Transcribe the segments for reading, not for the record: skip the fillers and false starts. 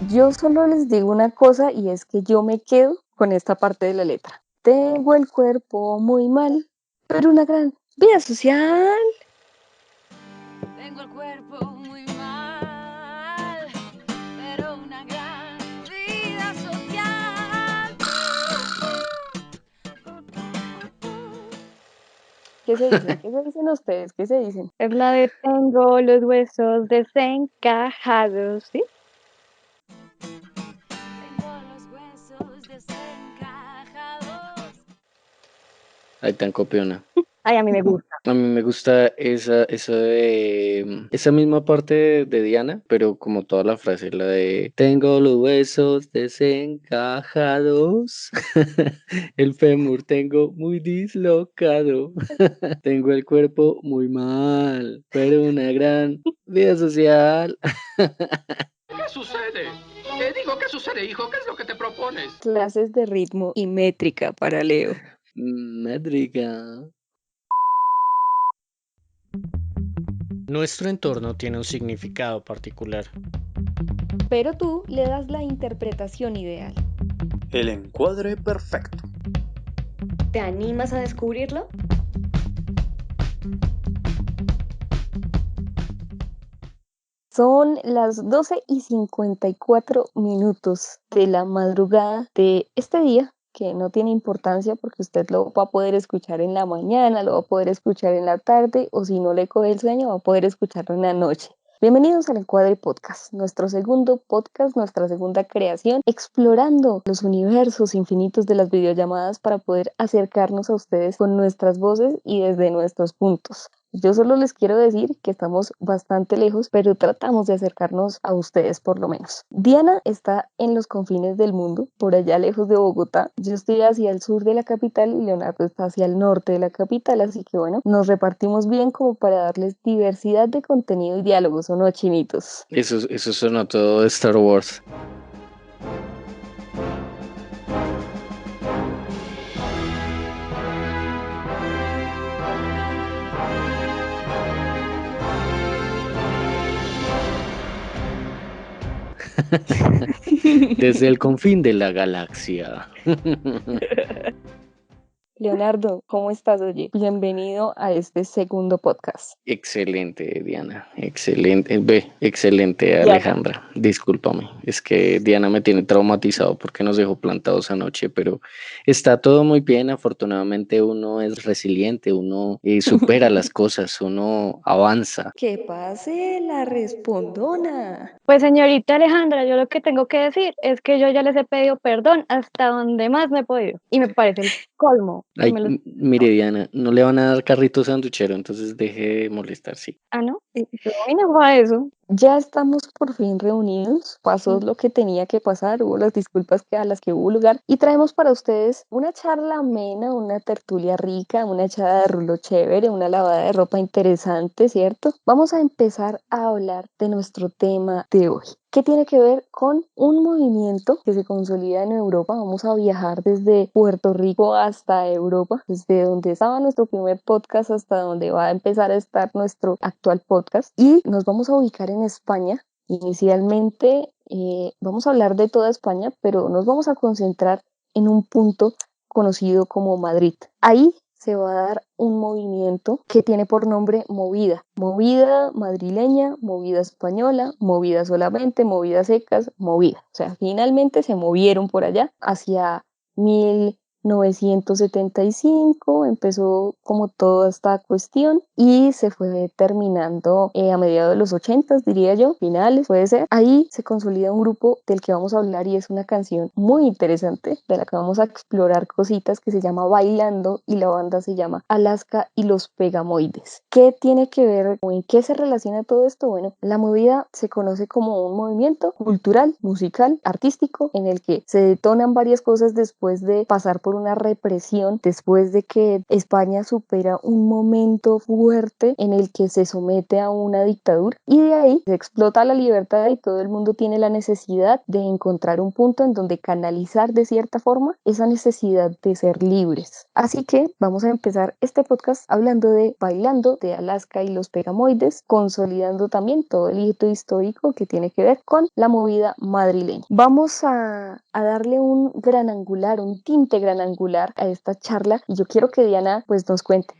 Yo solo les digo una cosa y es que yo me quedo con esta parte de la letra. Tengo el cuerpo muy mal, pero una gran vida social. Tengo el cuerpo muy mal, pero una gran vida social. ¿Qué se dicen? ¿Qué se dicen ustedes? ¿Qué se dicen? Es la de tengo los huesos desencajados, ¿sí? Tengo los huesos desencajados. Ahí tan copiona. Ay, a mí me gusta. A mí me gusta esa misma parte de Diana, pero como toda la frase, la de tengo los huesos desencajados, el fémur tengo muy dislocado, tengo el cuerpo muy mal, pero una gran vida social. ¿Qué sucede? ¿Qué sucede, hijo? ¿Qué es lo que te propones? Clases de ritmo y métrica para Leo. Métrica. Nuestro entorno tiene un significado particular. Pero tú le das la interpretación ideal. El encuadre perfecto. ¿Te animas a descubrirlo? Son las 12:54 de la madrugada de este día, que no tiene importancia porque usted lo va a poder escuchar en la mañana, lo va a poder escuchar en la tarde o si no le coge el sueño va a poder escucharlo en la noche. Bienvenidos al Encuadre Podcast, nuestro segundo podcast, nuestra segunda creación, explorando los universos infinitos de las videollamadas para poder acercarnos a ustedes con nuestras voces y desde nuestros puntos. Yo solo les quiero decir que estamos bastante lejos, pero tratamos de acercarnos a ustedes por lo menos. Diana está en los confines del mundo, por allá lejos de Bogotá. Yo estoy hacia el sur de la capital y Leonardo está hacia el norte de la capital, así que bueno, nos repartimos bien como para darles diversidad de contenido y diálogos, ¿o no, chinitos? Eso sonó todo de Star Wars. Desde el confín de la galaxia. Leonardo, ¿cómo estás? Oye, bienvenido a este segundo podcast. Excelente, Diana. Excelente. Excelente, Diana. Alejandra. Discúlpame. Es que Diana me tiene traumatizado porque nos dejó plantados anoche, pero está todo muy bien. Afortunadamente uno es resiliente, uno supera las cosas, uno avanza. Que pase la respondona. Pues señorita Alejandra, yo lo que tengo que decir es que yo ya les he pedido perdón hasta donde más me he podido. Y me parece el colmo. que Ay, me los- mire, Diana, no le van a dar carrito sanduchero, entonces deje de molestar, sí. Ah, ¿no? Yo vine a eso. Ya estamos por fin reunidos, pasó lo que tenía que pasar, hubo las disculpas a las que hubo lugar y traemos para ustedes una charla amena, una tertulia rica, una echada de rulo chévere, una lavada de ropa interesante, ¿cierto? Vamos a empezar a hablar de nuestro tema de hoy. ¿Qué tiene que ver con un movimiento que se consolida en Europa? Vamos a viajar desde Puerto Rico hasta Europa, desde donde estaba nuestro primer podcast hasta donde va a empezar a estar nuestro actual podcast y nos vamos a ubicar en España. Inicialmente vamos a hablar de toda España, pero nos vamos a concentrar en un punto conocido como Madrid. Ahí se va a dar un movimiento que tiene por nombre Movida. Movida madrileña, movida española, movida solamente, movidas secas, movida. O sea, finalmente se movieron por allá hacia 1975, empezó como toda esta cuestión y se fue terminando a mediados de los 80, diría yo, finales, puede ser. Ahí se consolida un grupo del que vamos a hablar y es una canción muy interesante de la que vamos a explorar cositas que se llama Bailando y la banda se llama Alaska y los Pegamoides. ¿Qué tiene que ver o en qué se relaciona todo esto? Bueno, la movida se conoce como un movimiento cultural, musical, artístico en el que se detonan varias cosas después de pasar por por una represión después de que España supera un momento fuerte en el que se somete a una dictadura y de ahí se explota la libertad y todo el mundo tiene la necesidad de encontrar un punto en donde canalizar de cierta forma esa necesidad de ser libres. Así que vamos a empezar este podcast hablando de Bailando de Alaska y los Pegamoides, consolidando también todo el hito histórico que tiene que ver con la movida madrileña. Vamos a darle un gran angular, un tinte gran angular a esta charla y yo quiero que Diana pues nos cuente.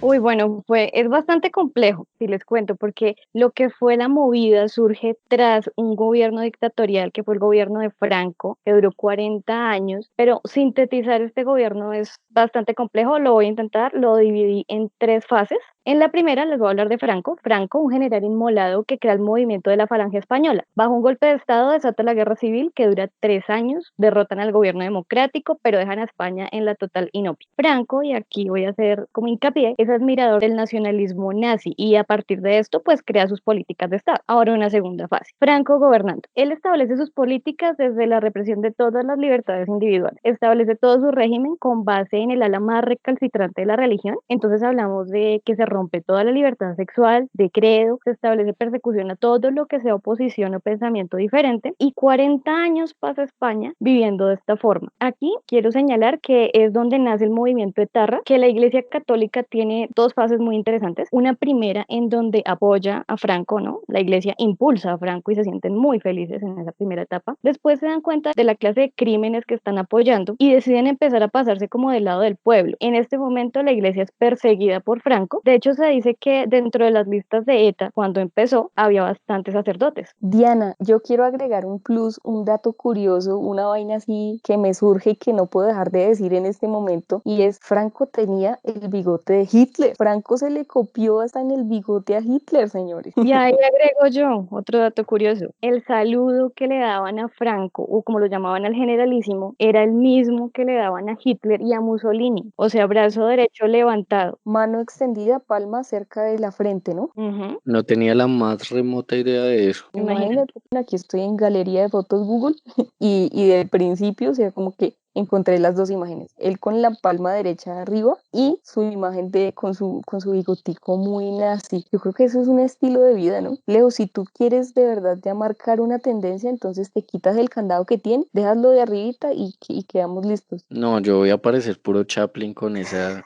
Uy, bueno, es bastante complejo, si les cuento, porque lo que fue la movida surge tras un gobierno dictatorial que fue el gobierno de Franco, que duró 40 años, pero sintetizar este gobierno es bastante complejo, lo voy a intentar, lo dividí en 3 fases. En la primera les voy a hablar de Franco. Franco, un general inmolado que crea el movimiento de la Falange Española. Bajo un golpe de Estado desata la guerra civil que dura 3 años, derrotan al gobierno democrático, pero dejan a España en la total inopia. Franco, y aquí voy a hacer como hincapié, es admirador del nacionalismo nazi y a partir de esto pues crea sus políticas de Estado. Ahora una segunda fase. Franco gobernando. Él establece sus políticas desde la represión de todas las libertades individuales. Establece todo su régimen con base en el ala más recalcitrante de la religión. Entonces hablamos de que se rompe toda la libertad sexual, de credo, se establece persecución a todo lo que sea oposición o pensamiento diferente y 40 años pasa España viviendo de esta forma. Aquí quiero señalar que es donde nace el movimiento etarra, que la Iglesia Católica tiene 2 fases muy interesantes. Una primera en donde apoya a Franco, ¿no? La Iglesia impulsa a Franco y se sienten muy felices en esa primera etapa. Después se dan cuenta de la clase de crímenes que están apoyando y deciden empezar a pasarse como del lado del pueblo. En este momento la Iglesia es perseguida por Franco. De hecho, se dice que dentro de las listas de ETA, cuando empezó, había bastantes sacerdotes. Diana, yo quiero agregar un plus, un dato curioso, una vaina así que me surge y que no puedo dejar de decir en este momento, y es Franco tenía el bigote de Hitler. Franco se le copió hasta en el bigote a Hitler, señores. Y ahí agrego yo otro dato curioso. El saludo que le daban a Franco, o como lo llamaban al generalísimo, era el mismo que le daban a Hitler y a Mussolini. O sea, brazo derecho levantado. Mano extendida, palma cerca de la frente, ¿no? Ujú. No tenía la más remota idea de eso. Imagínate. Imagínate, aquí estoy en galería de fotos Google y del principio, o sea, como que encontré las 2 imágenes, él con la palma derecha arriba y su imagen con su bigotico muy nazi. Yo creo que eso es un estilo de vida, ¿no? Leo, si tú quieres de verdad ya marcar una tendencia, entonces te quitas el candado que tiene, déjalo de arribita y quedamos listos. No, yo voy a parecer puro Chaplin con esa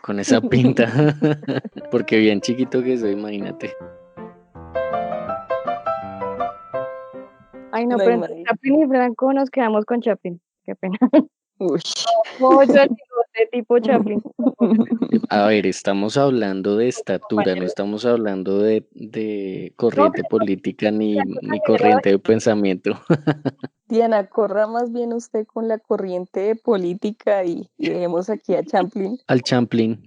pinta. Porque bien chiquito que soy, imagínate. Ay, no, No, pero entre imagínate. Chaplin y Franco nos quedamos con Chaplin. Qué pena. Uy. Pollo el bigote tipo Chaplin. A ver, estamos hablando de estatura, no Compañero. estamos hablando de No, corriente pero política ni, Franco ni también era corriente de pensamiento. Diana, corra más bien usted con la corriente política y dejemos aquí a Champlin. Al Champlin.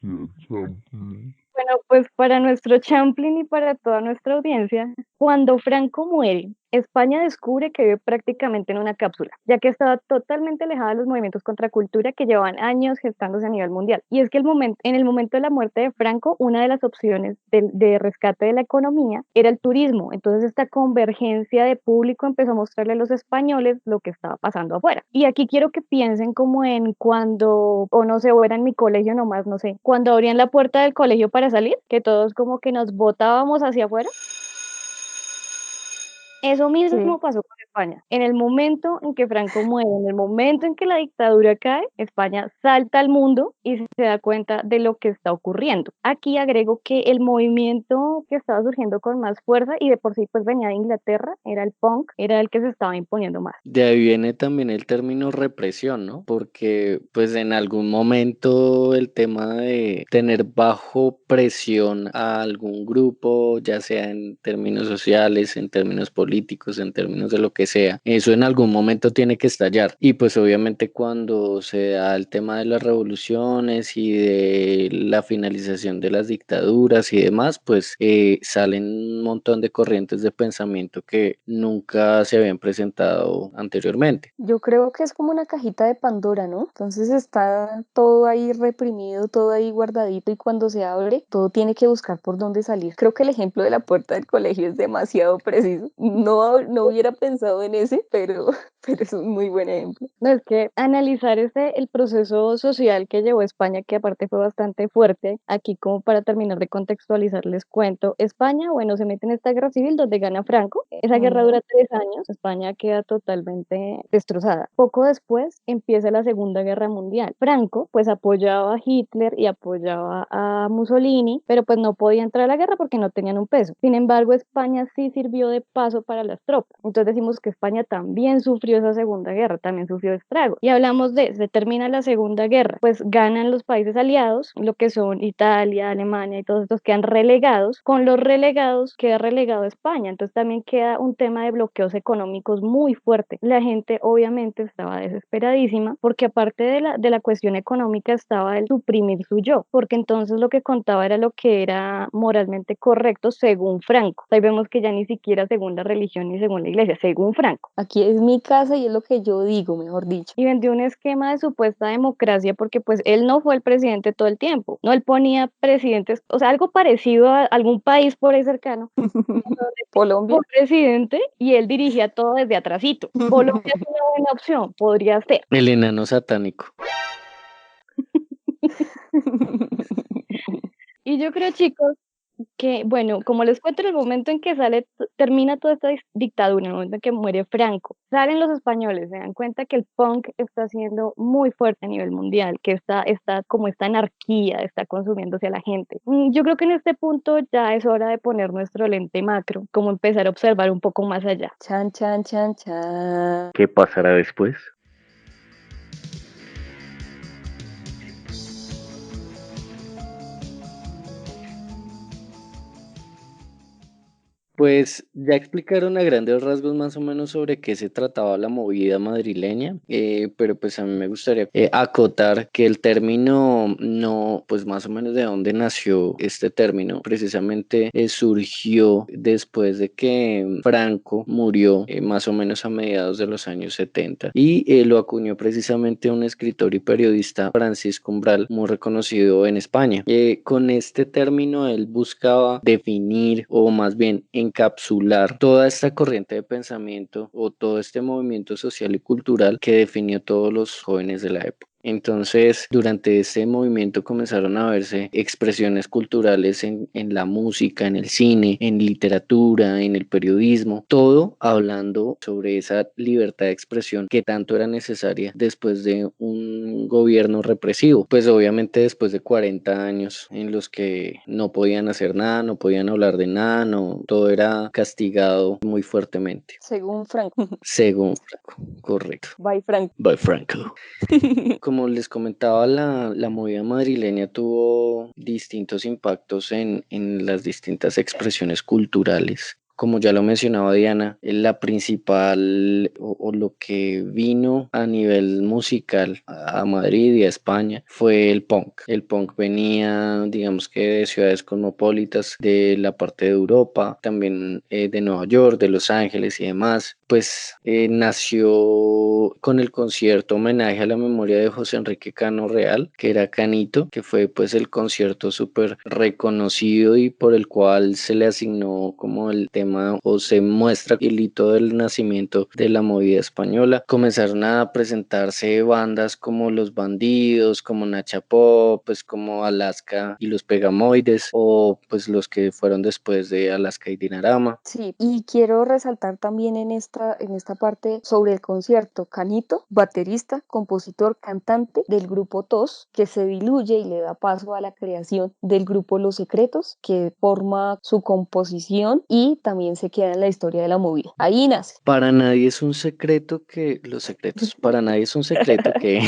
Bueno, pues para nuestro Champlin y para toda nuestra audiencia, cuando Franco muere, España descubre que vive prácticamente en una cápsula, ya que estaba totalmente alejada de los movimientos contracultura que llevaban años gestándose a nivel mundial. Y es que en el momento de la muerte de Franco, una de las opciones de rescate de la economía era el turismo. Entonces esta convergencia de público empezó a mostrarle a los españoles lo que estaba pasando afuera. Y aquí quiero que piensen como en cuando, o no sé, o era en mi colegio nomás, no sé, cuando abrían la puerta del colegio para salir, que todos como que nos botábamos hacia afuera. Eso Sí. mismo pasó con España. En el momento en que Franco muere, en el momento en que la dictadura cae, España salta al mundo y se da cuenta de lo que está ocurriendo. Aquí agrego que el movimiento que estaba surgiendo con más fuerza y de por sí pues venía de Inglaterra, era el punk, era el que se estaba imponiendo más. De ahí viene también el término represión, ¿no? Porque pues en algún momento el tema de tener bajo presión a algún grupo, ya sea en términos sociales, en términos políticos, políticos, en términos de lo que sea, eso en algún momento tiene que estallar. Y pues obviamente cuando se da el tema de las revoluciones y de la finalización de las dictaduras y demás, pues salen un montón de corrientes de pensamiento que nunca se habían presentado anteriormente. Yo creo que es como una cajita de Pandora, ¿no? Entonces está todo ahí reprimido, todo ahí guardadito y cuando se abre, todo tiene que buscar por dónde salir. Creo que el ejemplo de la puerta del colegio es demasiado preciso. No hubiera pensado en ese, pero es un muy buen ejemplo. No, es que analizar el proceso social que llevó España, que aparte fue bastante fuerte, aquí como para terminar de contextualizar, les cuento, España, bueno, se mete en esta guerra civil donde gana Franco, esa guerra dura 3 años, España queda totalmente destrozada. Poco después empieza la Segunda Guerra Mundial. Franco pues apoyaba a Hitler y apoyaba a Mussolini, pero pues no podía entrar a la guerra porque no tenían un peso. Sin embargo, España sí sirvió de paso para las tropas. Entonces decimos que España también sufrió esa Segunda Guerra, también sufrió estragos. Y hablamos se termina la Segunda Guerra, pues ganan los países aliados, lo que son Italia, Alemania y todos estos quedan relegados. Con los relegados queda relegado España, entonces también queda un tema de bloqueos económicos muy fuerte. La gente obviamente estaba desesperadísima porque aparte de la cuestión económica estaba el suprimir su yo, porque entonces lo que contaba era lo que era moralmente correcto según Franco. Ahí vemos que ya ni siquiera según la religión ni según la iglesia, según Franco. Aquí es mi casa y es lo que yo digo, mejor dicho. Y vendió un esquema de supuesta democracia porque pues él no fue el presidente todo el tiempo, no, él ponía presidentes, o sea, algo parecido a algún país por ahí cercano, Colombia. por presidente y él dirigía todo desde atrasito. Colombia es una buena opción, podría ser. El enano satánico. Y yo creo, chicos, que, bueno, como les cuento, en el momento en que termina toda esta dictadura, en el momento en que muere Franco, salen los españoles, se dan cuenta que el punk está siendo muy fuerte a nivel mundial, que está como esta anarquía, está consumiéndose a la gente. Yo creo que en este punto ya es hora de poner nuestro lente macro, como empezar a observar un poco más allá. Chan, chan, chan, chan. ¿Qué pasará después? Pues ya explicaron a grandes rasgos más o menos sobre qué se trataba la movida madrileña, pero pues a mí me gustaría acotar que el término no, pues más o menos de dónde nació este término, precisamente surgió después de que Franco murió más o menos a mediados de los años 70 y lo acuñó precisamente un escritor y periodista, Francisco Umbral, muy reconocido en España. Con este término él buscaba definir o más bien encapsular toda esta corriente de pensamiento o todo este movimiento social y cultural que definió todos los jóvenes de la época. Entonces, durante ese movimiento comenzaron a verse expresiones culturales en la música, en el cine, en literatura, en el periodismo, todo hablando sobre esa libertad de expresión que tanto era necesaria después de un gobierno represivo. Pues obviamente después de 40 años en los que no podían hacer nada, no podían hablar de nada, no, todo era castigado muy fuertemente. Según Franco. Según Franco, correcto. Bye, Franco. By Franco. Como les comentaba, la movida madrileña tuvo distintos impactos en las distintas expresiones culturales. Como ya lo mencionaba Diana, la principal o lo que vino a nivel musical a Madrid y a España fue el punk. El punk venía, digamos que de ciudades cosmopolitas de la parte de Europa, también de Nueva York, de Los Ángeles y demás. Pues nació con el concierto homenaje a la memoria de José Enrique Cano Real, que era Canito, que fue pues el concierto súper reconocido y por el cual se le asignó como el tema o se muestra el hito del nacimiento de la movida española. Comenzaron a presentarse bandas como Los Bandidos, como Nacha Pop, pues como Alaska y los Pegamoides, o pues los que fueron después de Alaska y Dinarama. Sí, y quiero resaltar también en esta parte sobre el concierto, Canito, baterista, compositor, cantante del grupo TOS, que se diluye y le da paso a la creación del grupo Los Secretos, que forma su composición y también se queda en la historia de la movida. Ahí nace. Para nadie es un secreto que los secretos, para nadie es un secreto que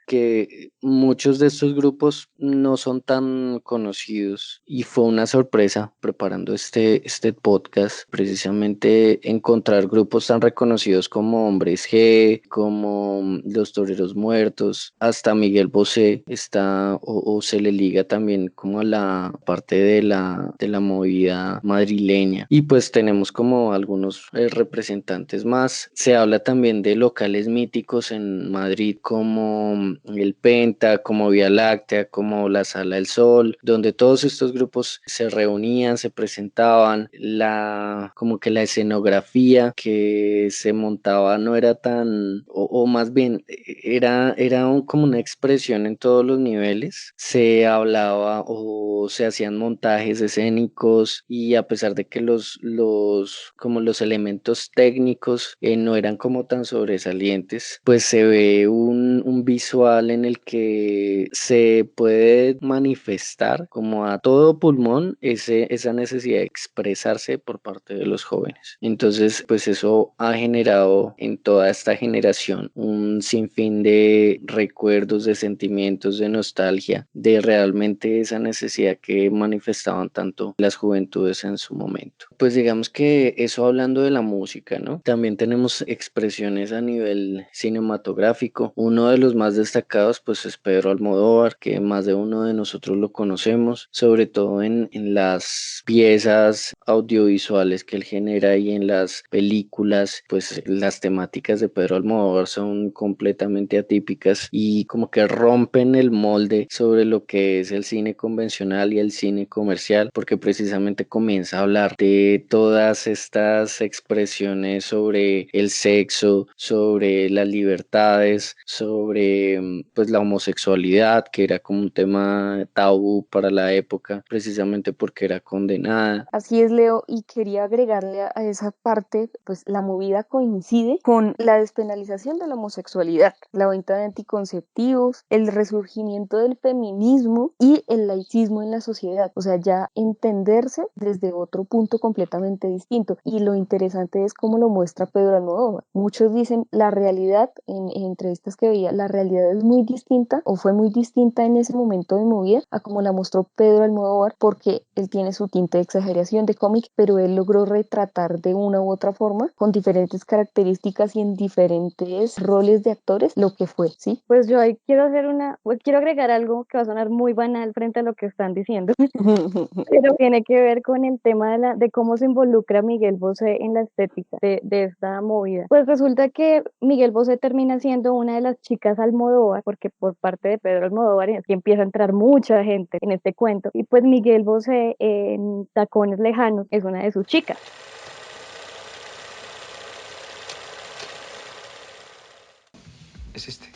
que muchos de estos grupos no son tan conocidos y fue una sorpresa preparando este podcast, precisamente encontrar grupos tan reconocidos como Hombres G, como Los Toreros Muertos, hasta Miguel Bosé está o se le liga también como a la parte de la movida madrileña. Y pues tenemos como algunos representantes más. Se habla también de locales míticos en Madrid como el Penta, como Vía Láctea, como la Sala del Sol, donde todos estos grupos se reunían, se presentaban, como que la escenografía que se montaba no era tan, o más bien como una expresión en todos los niveles. Se hablaba o se hacían montajes escénicos y a pesar de que como los elementos técnicos no eran como tan sobresalientes, pues se ve un visual en el que se puede manifestar como a todo pulmón esa necesidad de expresarse por parte de los jóvenes. Entonces, pues eso ha generado en toda esta generación un sinfín de recuerdos, de sentimientos, de nostalgia, de realmente esa necesidad que manifestaban tanto las juventudes en su momento. Pues digamos que eso hablando de la música, ¿no? También tenemos expresiones a nivel cinematográfico. Uno de los más destacados pues es Pedro Almodóvar, que más de uno de nosotros lo conocemos, sobre todo en las piezas audiovisuales que él genera y en las películas, pues las temáticas de Pedro Almodóvar son completamente atípicas y como que rompen el molde sobre lo que es el cine convencional y el cine comercial, porque precisamente comienza a hablar de todas estas expresiones sobre el sexo, sobre las libertades, sobre pues la homosexualidad, que era como un tema tabú para la época, precisamente porque era condenada. Así es, Leo, y quería agregarle a esa parte, pues la movida coincide con la despenalización de la homosexualidad, la venta de anticonceptivos, el resurgimiento del feminismo y el laicismo en la sociedad, o sea, ya entenderse desde otro punto completamente distinto. Y lo interesante es cómo lo muestra Pedro Almodóvar. Muchos dicen la realidad, en entrevistas que veía, la realidad es muy distinta o fue muy distinta en ese momento de movida a como la mostró Pedro Almodóvar, porque él tiene su tinte de exageración de cómic, pero él logró retratar de una u otra forma, con diferentes características y en diferentes roles de actores, lo que fue, ¿sí? Pues yo ahí quiero agregar algo que va a sonar muy banal frente a lo que están diciendo, pero tiene que ver con el tema de cómo se involucra Miguel Bosé en la estética de esta movida. Pues resulta que Miguel Bosé termina siendo una de las chicas Almodóvar, porque por parte de Pedro Almodóvar es que empieza a entrar mucha gente en este cuento, y pues Miguel Bosé en Tacones Lejanos es una de sus chicas. Es este.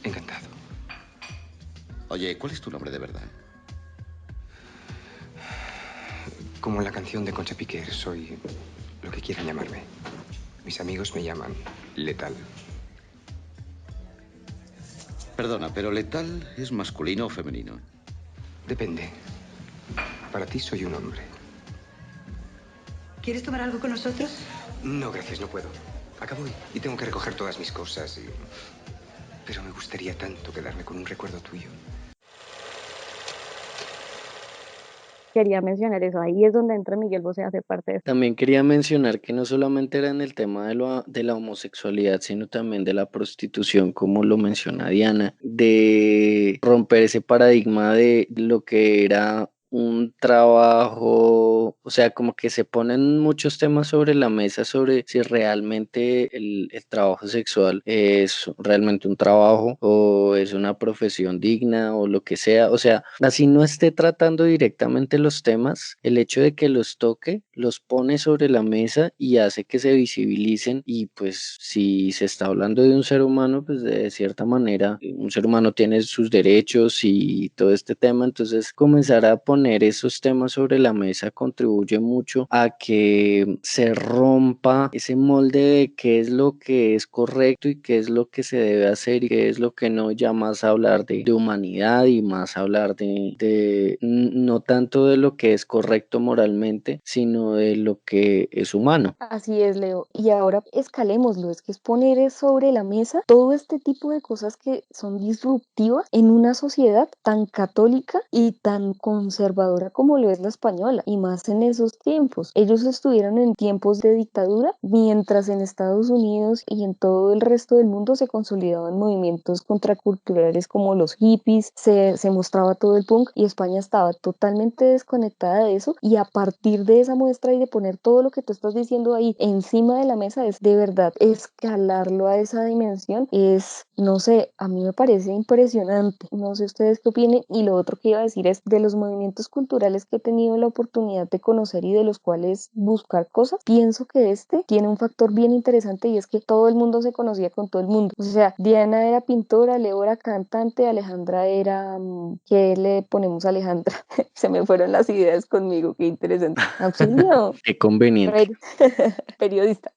Encantado. Oye, ¿cuál es tu nombre de verdad? Como en la canción de Concha Piquer, soy lo que quieran llamarme. Mis amigos me llaman Letal. Perdona, pero ¿letal es masculino o femenino? Depende. Para ti soy un hombre. ¿Quieres tomar algo con nosotros? No, gracias, no puedo. Acabo y tengo que recoger todas mis cosas. Pero me gustaría tanto quedarme con un recuerdo tuyo. Quería mencionar eso, ahí es donde entra Miguel Bosé a hacer parte de esto. También quería mencionar que no solamente era en el tema de la homosexualidad, sino también de la prostitución, como lo menciona Diana, de romper ese paradigma de lo que era un trabajo, o sea, como que se ponen muchos temas sobre la mesa sobre si realmente el trabajo sexual es realmente un trabajo o es una profesión digna o lo que sea, o sea, así no esté tratando directamente los temas, el hecho de que los toque, los pone sobre la mesa y hace que se visibilicen y pues si se está hablando de un ser humano, pues de cierta manera un ser humano tiene sus derechos y todo este tema, entonces comenzar a poner poner esos temas sobre la mesa contribuye mucho a que se rompa ese molde de qué es lo que es correcto y qué es lo que se debe hacer y qué es lo que no, ya más hablar de humanidad y más hablar no tanto de lo que es correcto moralmente, sino de lo que es humano. Así es, Leo. Y ahora escalémoslo, es que es poner sobre la mesa todo este tipo de cosas que son disruptivas en una sociedad tan católica y tan conservadora como lo es la española, y más en esos tiempos. Ellos estuvieron en tiempos de dictadura, mientras en Estados Unidos y en todo el resto del mundo se consolidaban movimientos contraculturales como los hippies, se mostraba todo el punk, y España estaba totalmente desconectada de eso, y a partir de esa muestra y de poner todo lo que tú estás diciendo ahí encima de la mesa, es de verdad escalarlo a esa dimensión. Es, no sé, a mí me parece impresionante. No sé ustedes qué opinen. Y lo otro que iba a decir es de los movimientos culturales que he tenido la oportunidad de conocer y de los cuales buscar cosas, pienso que este tiene un factor bien interesante, y es que todo el mundo se conocía con todo el mundo. O sea, Diana era pintora, Leo era cantante, Alejandra era... ¿qué le ponemos a Alejandra? Se me fueron las ideas conmigo, qué interesante. Auxilio. Qué conveniente. Periodista.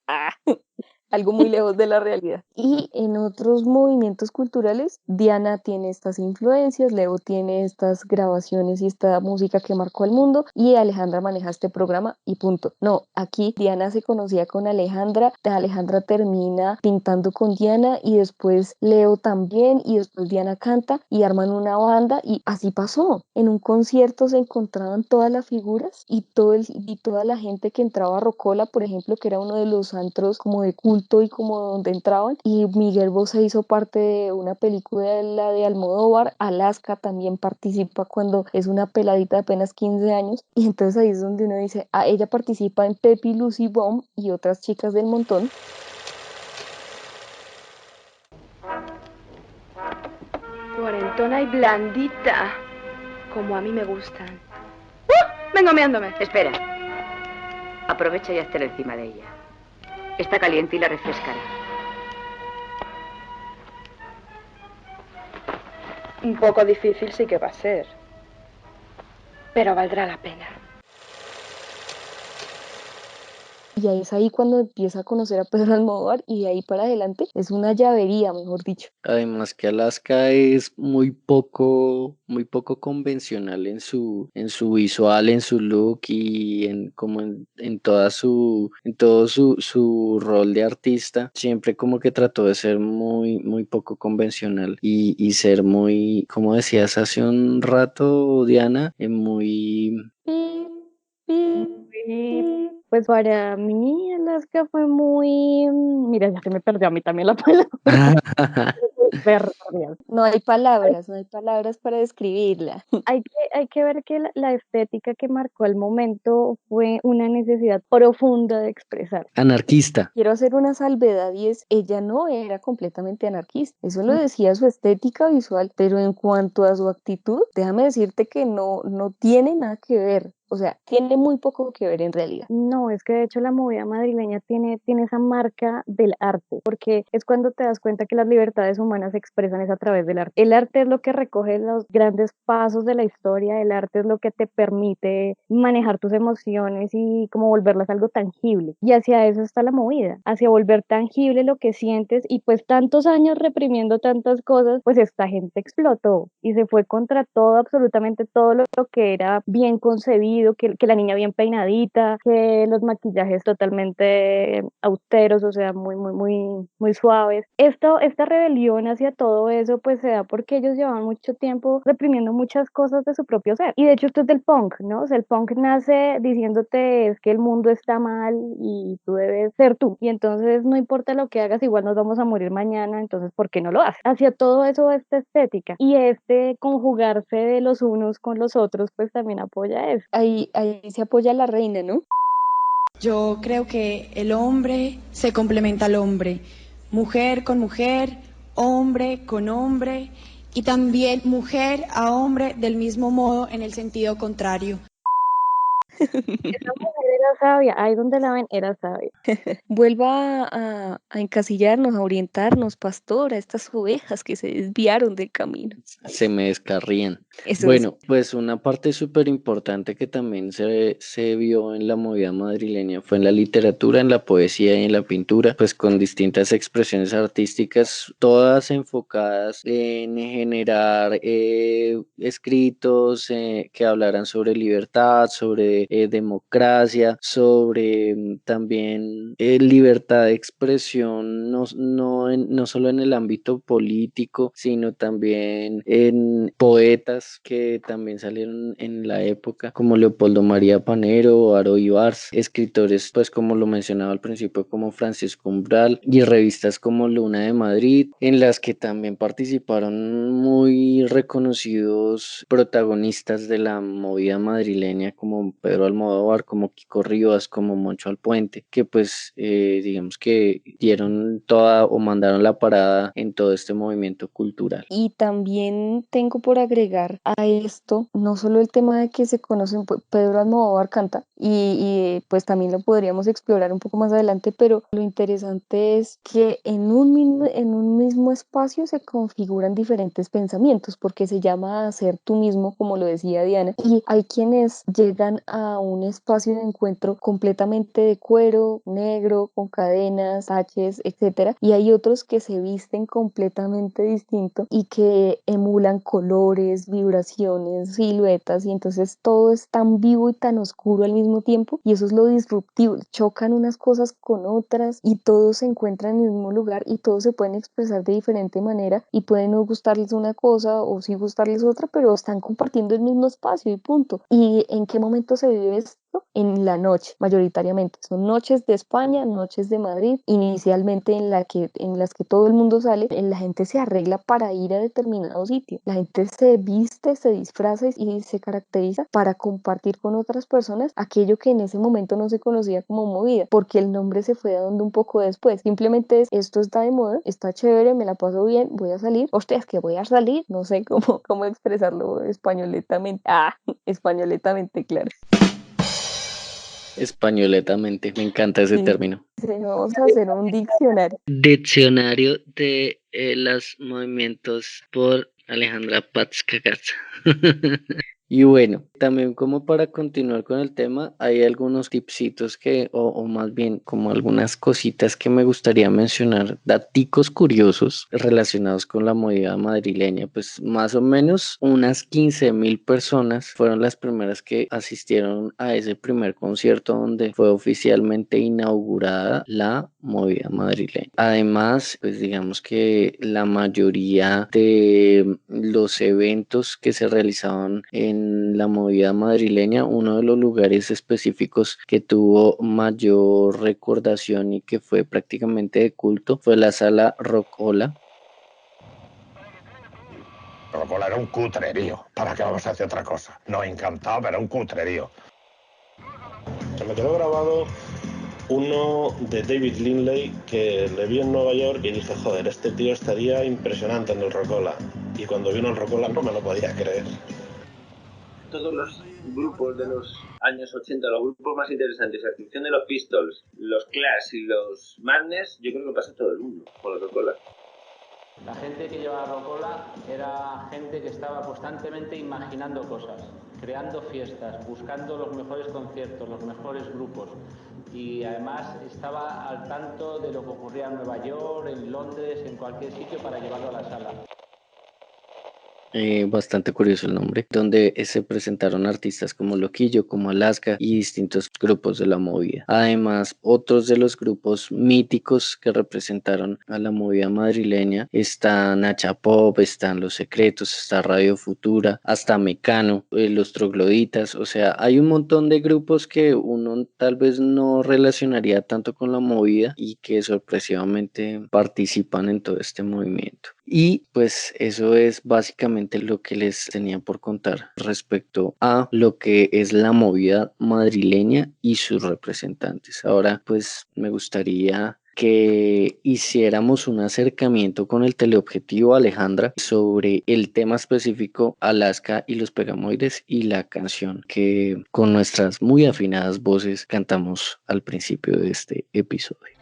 Algo muy lejos de la realidad. Y en otros movimientos culturales, Diana tiene estas influencias, Leo tiene estas grabaciones y esta música que marcó al mundo, y Alejandra maneja este programa y punto. No, aquí Diana se conocía con Alejandra, Alejandra termina pintando con Diana, y después Leo también, y después Diana canta y arman una banda, y así pasó. En un concierto se encontraban todas las figuras y toda la gente que entraba a Rocola, por ejemplo, que era uno de los antros como de culto y como donde entraban, y Miguel Bosé hizo parte de una película, la de Almodóvar. Alaska también participa cuando es una peladita de apenas 15 años, y entonces ahí es donde uno dice, ella participa en Pepi, Lucy Bomb y otras chicas del montón. Cuarentona y blandita, como a mí me gustan. Vengo meándome. Espera. Aprovecha y hazte encima de ella. Está caliente y la refrescará. Un poco difícil sí que va a ser, pero valdrá la pena. Y ahí es ahí cuando empieza a conocer a Pedro Almodóvar, y de ahí para adelante es una llavería, mejor dicho. Además que Alaska es muy poco convencional en su visual, en su look y en todo su rol de artista. Siempre como que trató de ser muy poco convencional y ser muy, como decías hace un rato, Diana, muy... Pues para mí Alaska fue muy... Mira, ya se me perdió a mí también la palabra. No hay palabras para describirla. Hay que ver que la estética que marcó el momento fue una necesidad profunda de expresar. Anarquista. Quiero hacer una salvedad, y es, ella no era completamente anarquista, eso lo decía su estética visual, pero en cuanto a su actitud, déjame decirte que no tiene nada que ver. O sea, tiene muy poco que ver en realidad. No, es que de hecho la movida madrileña tiene esa marca del arte, porque es cuando te das cuenta que las libertades humanas se expresan es a través del arte. El arte es lo que recoge los grandes pasos de la historia, el arte es lo que te permite manejar tus emociones y como volverlas algo tangible. Y hacia eso está la movida, hacia volver tangible lo que sientes, y pues tantos años reprimiendo tantas cosas, pues esta gente explotó y se fue contra todo, absolutamente todo lo que era bien concebido, que la niña bien peinadita, que los maquillajes totalmente austeros, o sea, muy suaves. Esta rebelión hacia todo eso, pues se da porque ellos llevan mucho tiempo reprimiendo muchas cosas de su propio ser. Y de hecho esto es del punk, ¿no? O sea, el punk nace diciéndote es que el mundo está mal y tú debes ser tú. Y entonces no importa lo que hagas, igual nos vamos a morir mañana, entonces ¿por qué no lo haces? Hacia todo eso, esta estética y este conjugarse de los unos con los otros, pues también apoya eso. Ahí se apoya la reina, ¿no? Yo creo que el hombre se complementa al hombre, mujer con mujer, hombre con hombre, y también mujer a hombre del mismo modo en el sentido contrario. Esa mujer era sabia, ahí donde la ven, era sabia. Vuelva a encasillarnos, a orientarnos, pastor, a estas ovejas que se desviaron del camino. Se me descarrían. Eso es. Bueno, pues una parte súper importante que también se vio en la movida madrileña fue en la literatura, en la poesía y en la pintura, pues con distintas expresiones artísticas, todas enfocadas en generar escritos que hablaran sobre libertad, sobre democracia, sobre también libertad de expresión, no solo en el ámbito político, sino también en poetas que también salieron en la época, como Leopoldo María Panero o Aro Ibars, escritores, pues como lo mencionaba al principio, como Francisco Umbral, y revistas como Luna de Madrid, en las que también participaron muy reconocidos protagonistas de la movida madrileña, como Pedro Almodóvar, como Kiko Rivas, como Moncho Alpuente, que pues digamos que dieron toda o mandaron la parada en todo este movimiento cultural. Y también tengo por agregar a esto, no solo el tema de que se conocen, Pedro Almodóvar canta, pues también lo podríamos explorar un poco más adelante, pero lo interesante es que en un mismo espacio se configuran diferentes pensamientos, porque se llama hacer tú mismo, como lo decía Diana, y hay quienes llegan a un espacio de encuentro completamente de cuero, negro, con cadenas, taches, etcétera, y hay otros que se visten completamente distinto y que emulan colores, vibraciones, siluetas, y entonces todo es tan vivo y tan oscuro al mismo tiempo, y eso es lo disruptivo, chocan unas cosas con otras y todos se encuentran en el mismo lugar y todos se pueden expresar de diferente manera y pueden no gustarles una cosa o sí gustarles otra, pero están compartiendo el mismo espacio y punto. ¿Y en qué momento se vive esto? En la noche, mayoritariamente. Son noches de España, noches de Madrid, inicialmente en las que todo el mundo sale, la gente se arregla para ir a determinado sitio. La gente se viste, se disfraza y se caracteriza para compartir con otras personas aquello que en ese momento no se conocía como movida, porque el nombre se fue dando un poco después. Simplemente es, esto está de moda, está chévere, me la paso bien, voy a salir. Hostia, es que voy a salir, no sé cómo expresarlo españoletamente. Españoletamente, claro. Españoletamente, me encanta ese Sí, término. sí, vamos a hacer un diccionario. Diccionario de los movimientos por Alejandra Paz Cagaza. Y bueno, también como para continuar con el tema, hay algunos tipsitos o más bien como algunas cositas que me gustaría mencionar, daticos curiosos relacionados con la movida madrileña. Pues más o menos unas 15.000 personas fueron las primeras que asistieron a ese primer concierto donde fue oficialmente inaugurada la movida madrileña. Además, pues digamos que la mayoría de los eventos que se realizaban en la movida madrileña, uno de los lugares específicos que tuvo mayor recordación y que fue prácticamente de culto fue la sala Rocola. Rocola era un cutrerío. ¿Para qué vamos a hacer otra cosa? No, encantado, pero un cutrerío. Se me quedó grabado uno de David Lindley que le vi en Nueva York y dije, joder, este tío estaría impresionante en el Rocola. Y cuando vino el Rocola no me lo podía creer. Todos los grupos de los años 80, los grupos más interesantes, a excepción de los Pistols, los Clash y los Madness, yo creo que pasa todo el mundo con la Rocola. La gente que llevaba Rocola era gente que estaba constantemente imaginando cosas, creando fiestas, buscando los mejores conciertos, los mejores grupos, y además estaba al tanto de lo que ocurría en Nueva York, en Londres, en cualquier sitio para llevarlo a la sala. Bastante curioso el nombre, donde se presentaron artistas como Loquillo, como Alaska y distintos grupos de la movida. Además, otros de los grupos míticos que representaron a la movida madrileña están Nacha Pop, están Los Secretos, está Radio Futura, hasta Mecano, Los Trogloditas, o sea, hay un montón de grupos que uno tal vez no relacionaría tanto con la movida y que sorpresivamente participan en todo este movimiento. Y pues eso es básicamente lo que les tenía por contar respecto a lo que es la movida madrileña y sus representantes. Ahora pues me gustaría que hiciéramos un acercamiento con el teleobjetivo, Alejandra, sobre el tema específico Alaska y los Pegamoides y la canción que con nuestras muy afinadas voces cantamos al principio de este episodio.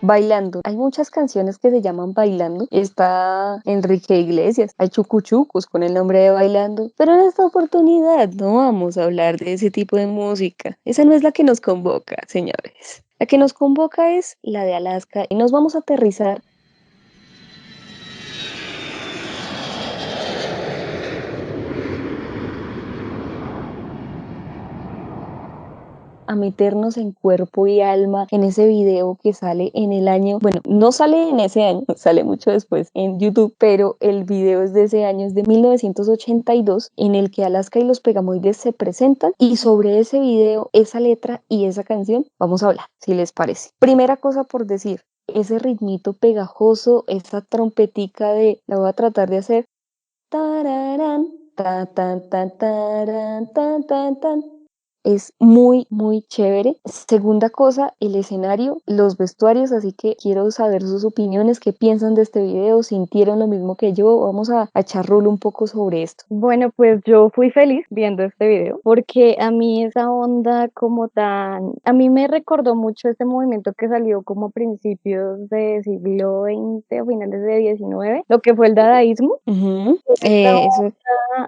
Bailando. Hay muchas canciones que se llaman Bailando. Está Enrique Iglesias, hay chucuchucos con el nombre de Bailando. Pero en esta oportunidad no vamos a hablar de ese tipo de música. Esa no es la que nos convoca, señores. La que nos convoca es la de Alaska y nos vamos a aterrizar a meternos en cuerpo y alma en ese video que sale en el año, bueno, no sale en ese año, sale mucho después en YouTube, pero el video es de ese año, es de 1982, en el que Alaska y los Pegamoides se presentan y sobre ese video, esa letra y esa canción vamos a hablar, si les parece. Primera cosa por decir, ese ritmito pegajoso, esa trompetica de, la voy a tratar de hacer, tararán, tan, tan, tan, tarán, tan, tan, tan. Es muy, muy chévere. Segunda cosa, el escenario, los vestuarios, así que quiero saber sus opiniones, qué piensan de este video, sintieron lo mismo que yo. Vamos a echar rol un poco sobre esto. Bueno, pues yo fui feliz viendo este video porque a mí esa onda como tan, a mí me recordó mucho este movimiento que salió como a principios de siglo XX o finales de XIX, lo que fue el dadaísmo. Esta Eso. onda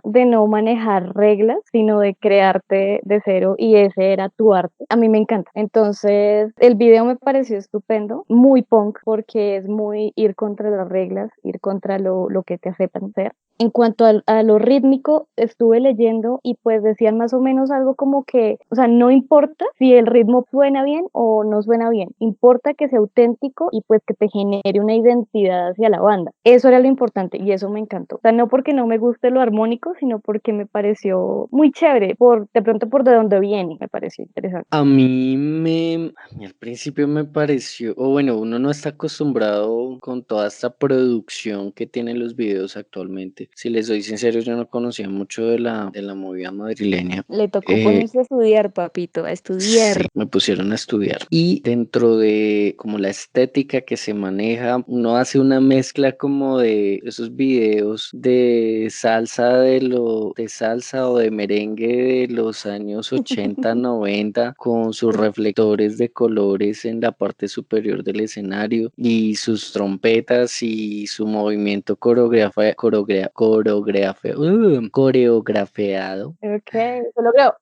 de no manejar reglas, sino de crearte de cero y ese era tu arte. A mí me encanta. Entonces, el video me pareció estupendo, muy punk porque es muy ir contra las reglas, ir contra lo que te aceptan ser. En cuanto a lo rítmico, estuve leyendo y pues decían más o menos algo como que, o sea, no importa si el ritmo suena bien o no suena bien, importa que sea auténtico y pues que te genere una identidad hacia la banda. Eso era lo importante y eso me encantó. O sea, no porque no me guste lo armónico, sino porque me pareció muy chévere, de pronto por de dónde viene, me pareció interesante. A mí al principio me pareció, o bueno, uno no está acostumbrado con toda esta producción que tienen los videos actualmente. Si les soy sincero, yo no conocía mucho de la movida madrileña. Le tocó ponerse a estudiar, papito, a estudiar. Sí, me pusieron a estudiar. Y dentro de como la estética que se maneja, uno hace una mezcla como de esos videos de salsa de salsa o de merengue de los años 80, 90, con sus reflectores de colores en la parte superior del escenario y sus trompetas y su movimiento coreografiado. Ok, se logró.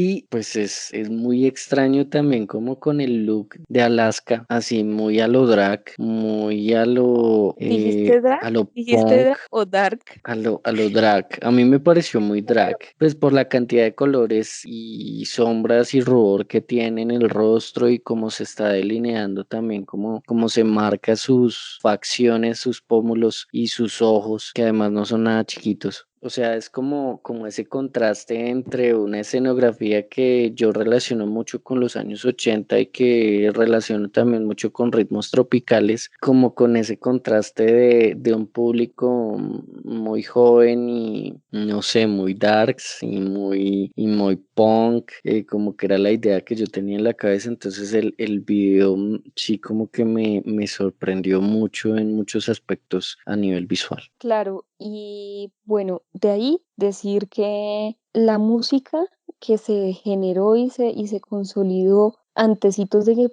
Y pues es muy extraño también como con el look de Alaska, así muy a lo drag, muy ¿Dijiste drag? a lo ¿Dijiste punk, drag o dark? a lo drag. A mí me pareció muy drag, pues por la cantidad de colores y sombras y rubor que tiene en el rostro y cómo se está delineando también, cómo se marca sus facciones, sus pómulos y sus ojos, que además no son nada chiquitos. O sea, es como ese contraste entre una escenografía que yo relaciono mucho con los años 80 y que relaciono también mucho con ritmos tropicales, como con ese contraste de un público muy joven y no sé, muy darks y muy punk, como que era la idea que yo tenía en la cabeza. Entonces el video sí como que me sorprendió mucho en muchos aspectos a nivel visual. Claro, y bueno, de ahí decir que la música que se generó y se consolidó antecitos de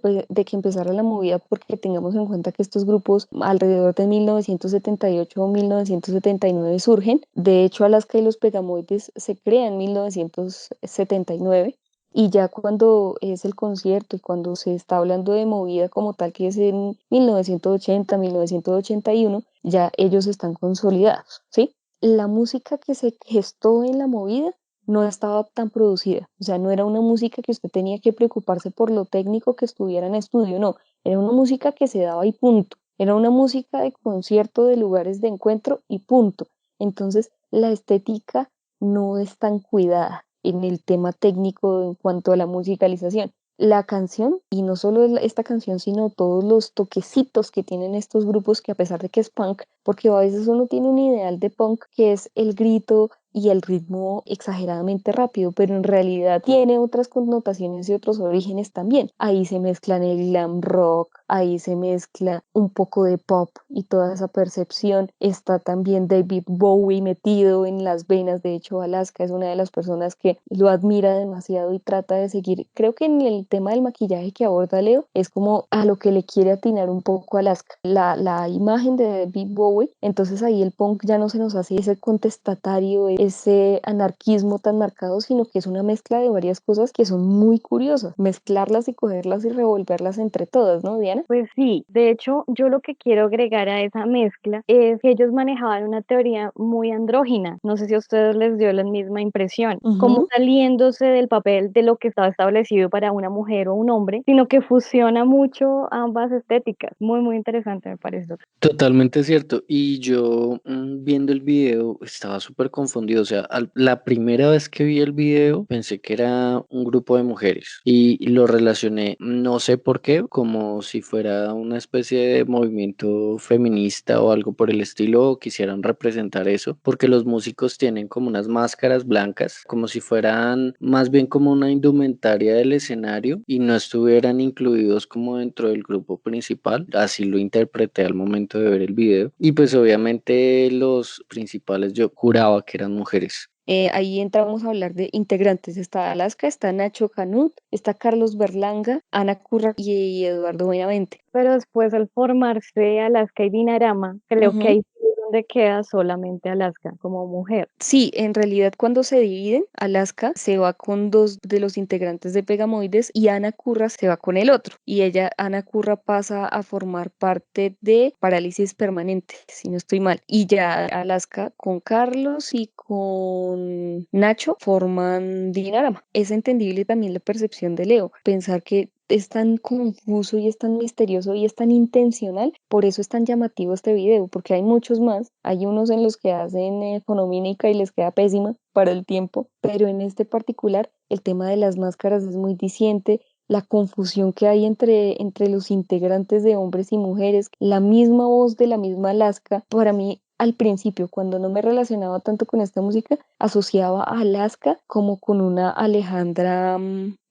que empezara la movida, porque tengamos en cuenta que estos grupos alrededor de 1978 o 1979 surgen. De hecho, Alaska y los Pegamoides se crean en 1979. Y ya cuando es el concierto y cuando se está hablando de movida como tal, que es en 1980, 1981, ya ellos están consolidados, ¿sí? La música que se gestó en la movida no estaba tan producida, o sea, no era una música que usted tenía que preocuparse por lo técnico que estuviera en estudio, no, era una música que se daba y punto, era una música de concierto, de lugares de encuentro y punto. Entonces, la estética no es tan cuidada en el tema técnico en cuanto a la musicalización. La canción, y no solo esta canción, sino todos los toquecitos que tienen estos grupos que a pesar de que es punk, porque a veces uno tiene un ideal de punk que es el grito y el ritmo exageradamente rápido, pero en realidad tiene otras connotaciones y otros orígenes también. Ahí se mezclan el glam rock, ahí se mezcla un poco de pop y toda esa percepción. Está también David Bowie metido en las venas. De hecho, Alaska es una de las personas que lo admira demasiado y trata de seguir. Creo que en el tema del maquillaje que aborda Leo es como a lo que le quiere atinar un poco Alaska, la imagen de David Bowie. Entonces ahí el punk ya no se nos hace ese contestatario, ese anarquismo tan marcado, sino que es una mezcla de varias cosas que son muy curiosas, mezclarlas y cogerlas y revolverlas entre todas, ¿no, Diana? Pues sí, de hecho, yo lo que quiero agregar a esa mezcla es que ellos manejaban una teoría muy andrógina. No sé si a ustedes les dio la misma impresión, como saliéndose del papel de lo que estaba establecido para una mujer o un hombre, sino que fusiona mucho ambas estéticas. Muy, muy interesante, me parece. Totalmente cierto. Y yo viendo el video estaba súper confundido. O sea, la primera vez que vi el video pensé que era un grupo de mujeres y lo relacioné, no sé por qué, como si fuera una especie de movimiento feminista o algo por el estilo, o quisieran representar eso, porque los músicos tienen como unas máscaras blancas, como si fueran más bien como una indumentaria del escenario y no estuvieran incluidos como dentro del grupo principal. Así lo interpreté al momento de ver el video. Y pues obviamente los principales yo juraba que eran mujeres. Ahí entramos a hablar de integrantes. Está Alaska, está Nacho Canut, está Carlos Berlanga, Ana Curra y Eduardo Benavente. Pero después al formarse Alaska y Dinarama, creo que ahí sí es donde queda solamente Alaska como mujer. Sí, en realidad cuando se dividen, Alaska se va con dos de los integrantes de Pegamoides y Ana Curra se va con el otro. Y ella, Ana Curra, pasa a formar parte de Parálisis Permanente, si no estoy mal. Y ya Alaska con Carlos y con Nacho forman Dinarama. Es entendible también la percepción de Leo, pensar que es tan confuso y es tan misterioso y es tan intencional, por eso es tan llamativo este video, porque hay muchos más, hay unos en los que hacen fonomímica y les queda pésima para el tiempo, pero en este particular el tema de las máscaras es muy diciente, la confusión que hay entre los integrantes de hombres y mujeres, la misma voz de la misma Alaska, para mí al principio, cuando no me relacionaba tanto con esta música, asociaba a Alaska como con una Alejandra,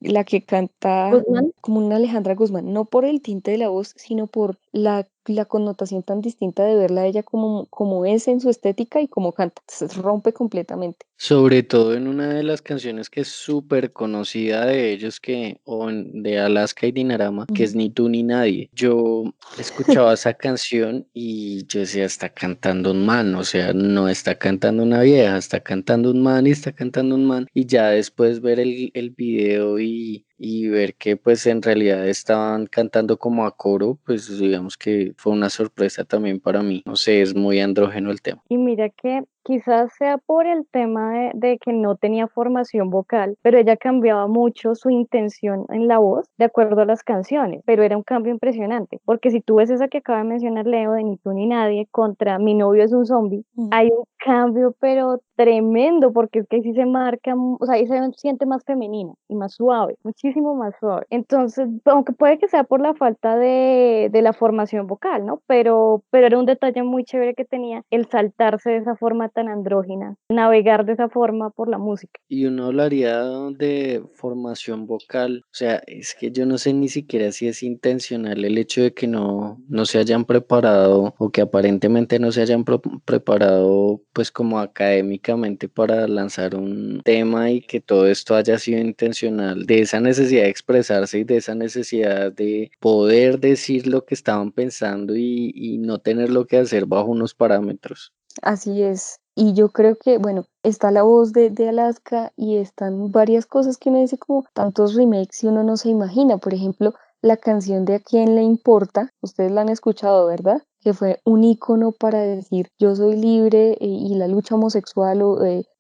la que canta Guzmán. como una Alejandra Guzmán, no por el tinte de la voz, sino por la connotación tan distinta de verla a ella como es en su estética y como canta. Se rompe completamente. Sobre todo en una de las canciones que es súper conocida de ellos, de Alaska y Dinarama, que es Ni tú ni nadie. Yo escuchaba esa canción y yo decía, está cantando un man, o sea, no está cantando una vieja, está cantando un man y está cantando un man. Y ya después ver el video y ver que pues en realidad estaban cantando como a coro, pues digamos que fue una sorpresa también para mí. No sé, es muy andrógeno el tema. Y mira que quizás sea por el tema de que no tenía formación vocal, pero ella cambiaba mucho su intención en la voz de acuerdo a las canciones, pero era un cambio impresionante, porque si tú ves esa que acaba de mencionar Leo, de Ni tú ni nadie, contra Mi novio es un zombie, hay un cambio pero tremendo, porque es que ahí sí se marca, o sea, ahí se siente más femenina y más suave, muchísimo más suave. Entonces, aunque puede que sea por la falta de la formación vocal, ¿no? Pero era un detalle muy chévere que tenía el saltarse de esa forma tan andrógina, navegar de esa forma por la música. Y uno hablaría de formación vocal, o sea, es que yo no sé ni siquiera si es intencional el hecho de que no se hayan preparado o que aparentemente no se hayan preparado pues como académicamente para lanzar un tema y que todo esto haya sido intencional, de esa necesidad de expresarse y de esa necesidad de poder decir lo que estaban pensando y no tenerlo que hacer bajo unos parámetros. Así es. Y yo creo que, bueno, está la voz de Alaska y están varias cosas que uno dice como tantos remakes y uno no se imagina. Por ejemplo, la canción de A quién le importa, ustedes la han escuchado, ¿verdad? Que fue un ícono para decir yo soy libre y la lucha homosexual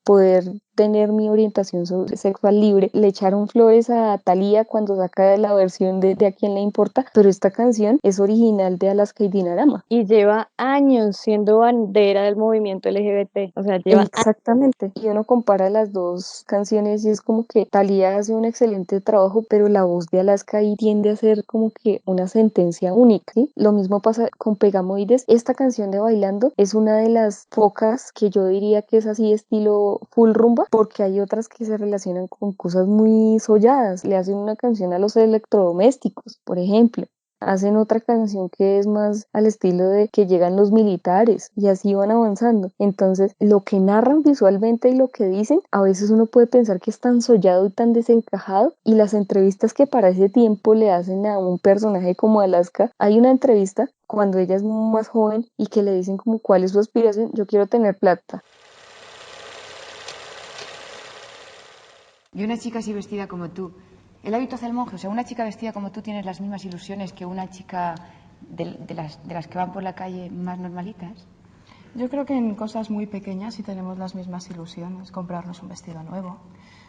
poder tener mi orientación sexual libre. Le echaron flores a Thalía cuando saca la versión de A quién le importa, pero esta canción es original de Alaska y Dinarama. Y lleva años siendo bandera del movimiento LGBT, o sea, lleva Exactamente. Y uno compara las dos canciones y es como que Thalía hace un excelente trabajo, pero la voz de Alaska ahí tiende a ser como que una sentencia única, ¿sí? Lo mismo pasa con Pegamoides. Esta canción de Bailando es una de las pocas que yo diría que es así estilo full rumba, porque hay otras que se relacionan con cosas muy solladas. Le hacen una canción a los electrodomésticos, por ejemplo. Hacen otra canción que es más al estilo de que llegan los militares y así van avanzando. Entonces, lo que narran visualmente y lo que dicen, a veces uno puede pensar que es tan sollado y tan desencajado. Y las entrevistas que para ese tiempo le hacen a un personaje como Alaska, hay una entrevista cuando ella es más joven y que le dicen como cuál es su aspiración, yo quiero tener plata. Y una chica así vestida como tú. El hábito hace el monje, o sea, una chica vestida como tú tienes las mismas ilusiones que una chica de las que van por la calle más normalitas. Yo creo que en cosas muy pequeñas sí tenemos las mismas ilusiones, comprarnos un vestido nuevo,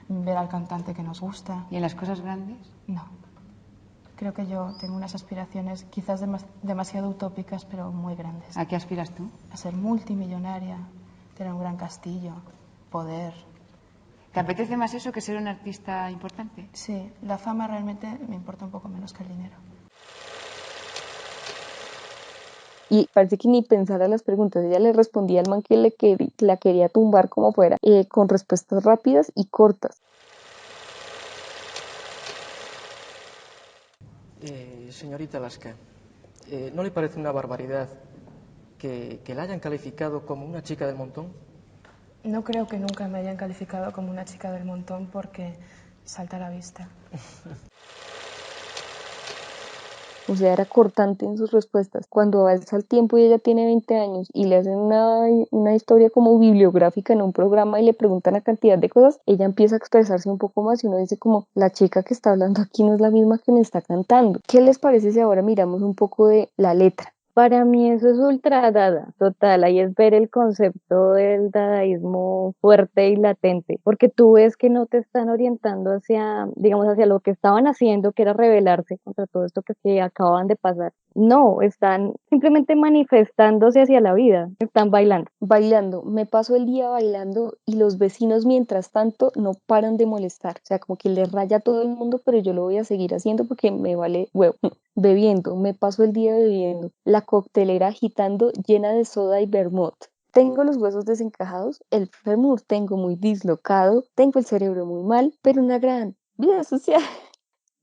ver al cantante que nos gusta. ¿Y en las cosas grandes? No. Creo que yo tengo unas aspiraciones quizás demasiado utópicas, pero muy grandes. ¿A qué aspiras tú? A ser multimillonaria, tener un gran castillo, poder. ¿Te apetece más eso que ser un artista importante? Sí, la fama realmente me importa un poco menos que el dinero. Y parece que ni pensara las preguntas, ella le respondía al man que la quería tumbar como fuera, con respuestas rápidas y cortas. Señorita Alaska, ¿no le parece una barbaridad que la hayan calificado como una chica del montón? No creo que nunca me hayan calificado como una chica del montón porque salta a la vista. O sea, era cortante en sus respuestas. Cuando avanza el tiempo y ella tiene 20 años y le hacen una historia como bibliográfica en un programa y le preguntan la cantidad de cosas, ella empieza a expresarse un poco más y uno dice como, la chica que está hablando aquí no es la misma que me está cantando. ¿Qué les parece si ahora miramos un poco de la letra? Para mí eso es ultra dada, total, ahí es ver el concepto del dadaísmo fuerte y latente, porque tú ves que no te están orientando hacia, digamos, hacia lo que estaban haciendo, que era rebelarse contra todo esto que acababan de pasar. No, están simplemente manifestándose hacia la vida, están bailando. Bailando, me paso el día bailando y los vecinos mientras tanto no paran de molestar, o sea, como que les raya a todo el mundo, pero yo lo voy a seguir haciendo porque me vale huevo. Bebiendo, me paso el día bebiendo, la coctelera agitando llena de soda y vermut. Tengo los huesos desencajados, el fémur tengo muy dislocado, tengo el cerebro muy mal, pero una gran vida social.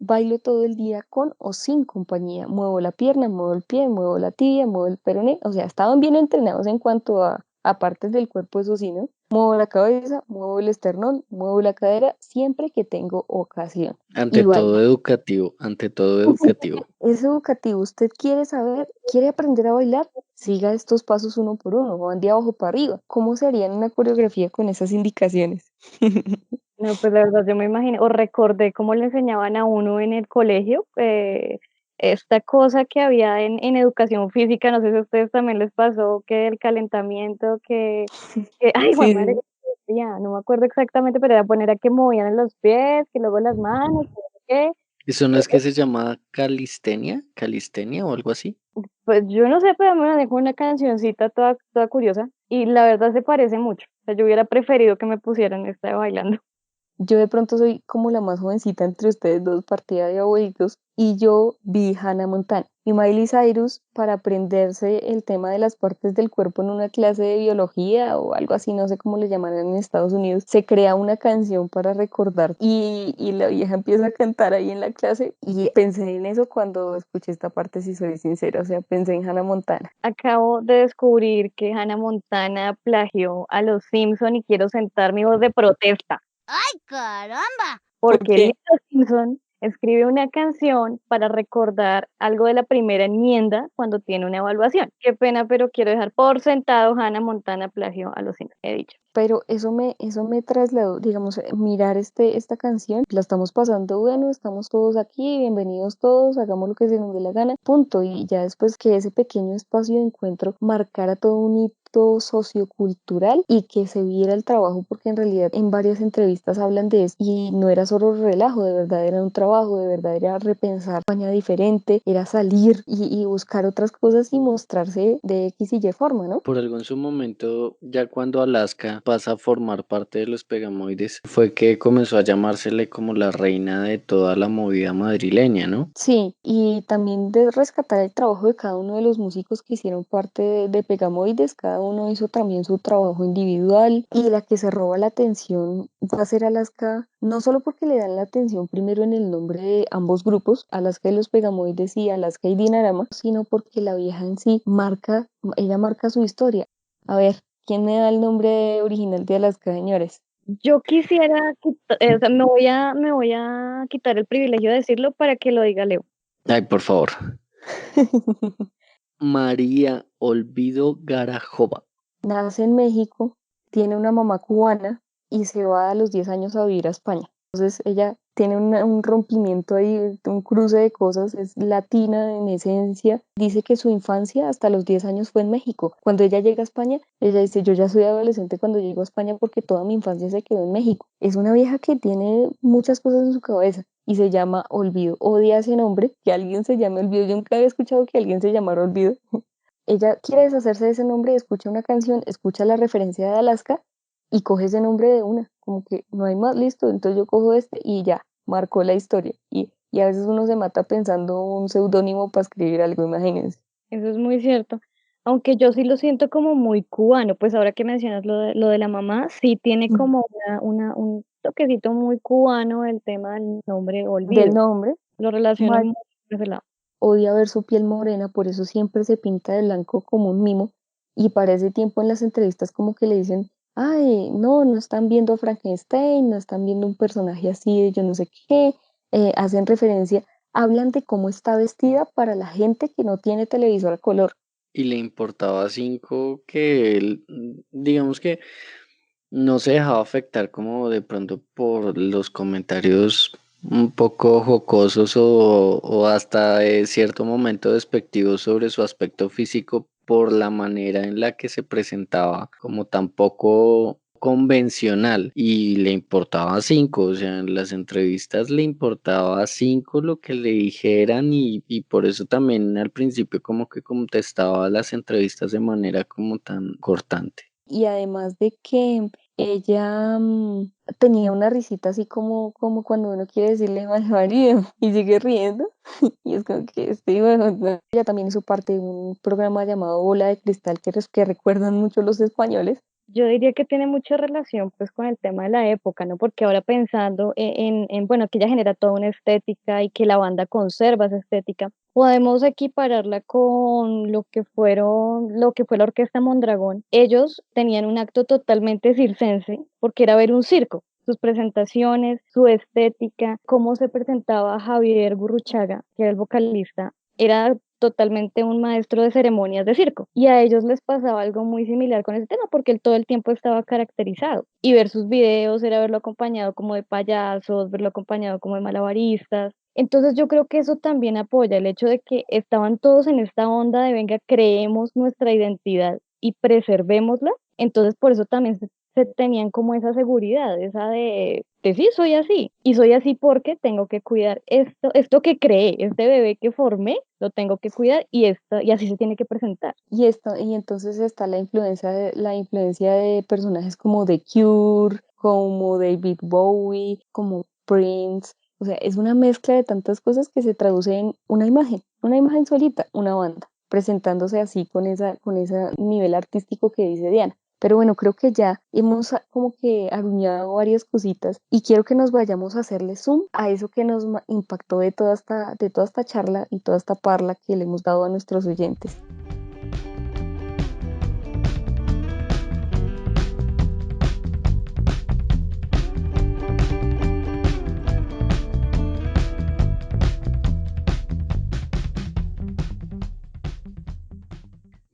Bailo todo el día con o sin compañía. Muevo la pierna, muevo el pie, muevo la tibia, muevo el peroné. O sea, estaban bien entrenados en cuanto a partes del cuerpo, eso sí, ¿no? Muevo la cabeza, muevo el esternón, muevo la cadera, siempre que tengo ocasión. Ante todo educativo, ante todo educativo. Es educativo. ¿Usted quiere saber, quiere aprender a bailar? Siga estos pasos uno por uno, van de abajo para arriba. ¿Cómo se haría en una coreografía con esas indicaciones? No, pues la verdad yo me imaginé, o recordé cómo le enseñaban a uno en el colegio, esta cosa que había en educación física, no sé si a ustedes también les pasó, que el calentamiento, ay, Juan Sí, madre, ya, no me acuerdo exactamente, pero era poner a que movían los pies, que luego las manos, que no sé qué. ¿Eso no es que se llama calistenia o algo así? Pues yo no sé, pero me dejó una cancioncita toda curiosa, y la verdad se parece mucho. O sea, yo hubiera preferido que me pusieran esta de bailando. Yo de pronto soy como la más jovencita entre ustedes dos, partida de abuelitos, y yo vi Hannah Montana y Miley Cyrus para aprenderse el tema de las partes del cuerpo en una clase de biología o algo así, no sé cómo le llamarán en Estados Unidos, se crea una canción para recordar y la vieja empieza a cantar ahí en la clase y pensé en eso cuando escuché esta parte, si soy sincera, o sea, pensé en Hannah Montana. Acabo de descubrir que Hannah Montana plagió a los Simpson y quiero sentar mi voz de protesta. ¡Ay, caramba! Porque Lisa Simpson escribe una canción para recordar algo de la primera enmienda cuando tiene una evaluación. Qué pena, pero quiero dejar por sentado Hannah Montana plagio a los Simpsons, he dicho. Pero eso me trasladó, digamos, mirar esta canción, la estamos pasando bueno, estamos todos aquí, bienvenidos todos, hagamos lo que se nos dé la gana, punto. Y ya después que ese pequeño espacio de encuentro marcara todo un hito sociocultural y que se viera el trabajo, porque en realidad en varias entrevistas hablan de eso y no era solo relajo, de verdad era un trabajo, de verdad era repensar España diferente, era salir y buscar otras cosas y mostrarse de X y Y forma, ¿no? Por algo en su momento, ya cuando Alaska pasa a formar parte de los Pegamoides, fue que comenzó a llamársele como la reina de toda la movida madrileña, ¿no? Sí, y también de rescatar el trabajo de cada uno de los músicos que hicieron parte de Pegamoides, cada uno hizo también su trabajo individual y la que se roba la atención va a ser Alaska, no solo porque le dan la atención primero en el nombre de ambos grupos, Alaska y los Pegamoides y Alaska y Dinarama, sino porque la vieja en sí ella marca su historia. A ver, ¿quién me da el nombre original de Alaska, señores? Yo quisiera, o sea, me voy a quitar el privilegio de decirlo para que lo diga Leo. Ay, por favor. María Olvido Garajova. Nace en México, tiene una mamá cubana y se va a los 10 años a vivir a España. Entonces ella tiene un rompimiento ahí, un cruce de cosas, es latina en esencia. Dice que su infancia hasta los 10 años fue en México. Cuando ella llega a España, ella dice, yo ya soy adolescente cuando llego a España porque toda mi infancia se quedó en México. Es una vieja que tiene muchas cosas en su cabeza y se llama Olvido. Odia ese nombre, que alguien se llame Olvido. Yo nunca había escuchado que alguien se llamara Olvido. Ella quiere deshacerse de ese nombre, escucha una canción, escucha la referencia de Alaska y coge ese nombre de una, como que no hay más, listo, entonces yo cojo este y ya, marcó la historia. Y a veces uno se mata pensando un seudónimo para escribir algo, imagínense. Eso es muy cierto. Aunque yo sí lo siento como muy cubano, pues ahora que mencionas lo de la mamá, sí tiene como un toquecito muy cubano el tema del nombre Olvido. Del nombre, Lo relaciono mucho con ese lado. odia ver su piel morena, por eso siempre se pinta de blanco como un mimo. Y para ese tiempo en las entrevistas como que le dicen, ay, no están viendo a Frankenstein, no están viendo un personaje así de yo no sé qué, hacen referencia, hablan de cómo está vestida para la gente que no tiene televisor a color. Y le importaba 5 que él, digamos que no se dejaba afectar como de pronto por los comentarios un poco jocosos o hasta de cierto momento despectivos sobre su aspecto físico por la manera en la que se presentaba como tan poco convencional y le importaba 5, o sea, en las entrevistas le importaba 5 lo que le dijeran y por eso también al principio como que contestaba las entrevistas de manera como tan cortante. Y además de que ella tenía una risita así como cuando uno quiere decirle mal marido y sigue riendo. Y es como que ella también hizo parte de un programa llamado Bola de Cristal que recuerdan mucho los españoles. Yo diría que tiene mucha relación pues con el tema de la época, ¿no? Porque ahora pensando bueno, que ella genera toda una estética y que la banda conserva esa estética, podemos equipararla con lo que fue la Orquesta Mondragón. Ellos tenían un acto totalmente circense porque era ver un circo. Sus presentaciones, su estética, cómo se presentaba Javier Gurruchaga, que era el vocalista, era totalmente un maestro de ceremonias de circo. Y a ellos les pasaba algo muy similar con ese tema, porque él todo el tiempo estaba caracterizado. Y ver sus videos era verlo acompañado como de payasos, verlo acompañado como de malabaristas. Entonces yo creo que eso también apoya el hecho de que estaban todos en esta onda de venga, creemos nuestra identidad y preservémosla. Entonces por eso también se tenían como esa seguridad, esa de sí, soy así. Y soy así porque tengo que cuidar esto que creé, este bebé que formé, lo tengo que cuidar y así se tiene que presentar. Y entonces está la influencia de personajes como The Cure, como David Bowie, como Prince. O sea, es una mezcla de tantas cosas que se traduce en una imagen solita, una banda, presentándose así con ese nivel artístico que dice Diana. Pero bueno, creo que ya hemos como que aruñado varias cositas y quiero que nos vayamos a hacerle zoom a eso que nos impactó de toda esta charla y toda esta parla que le hemos dado a nuestros oyentes.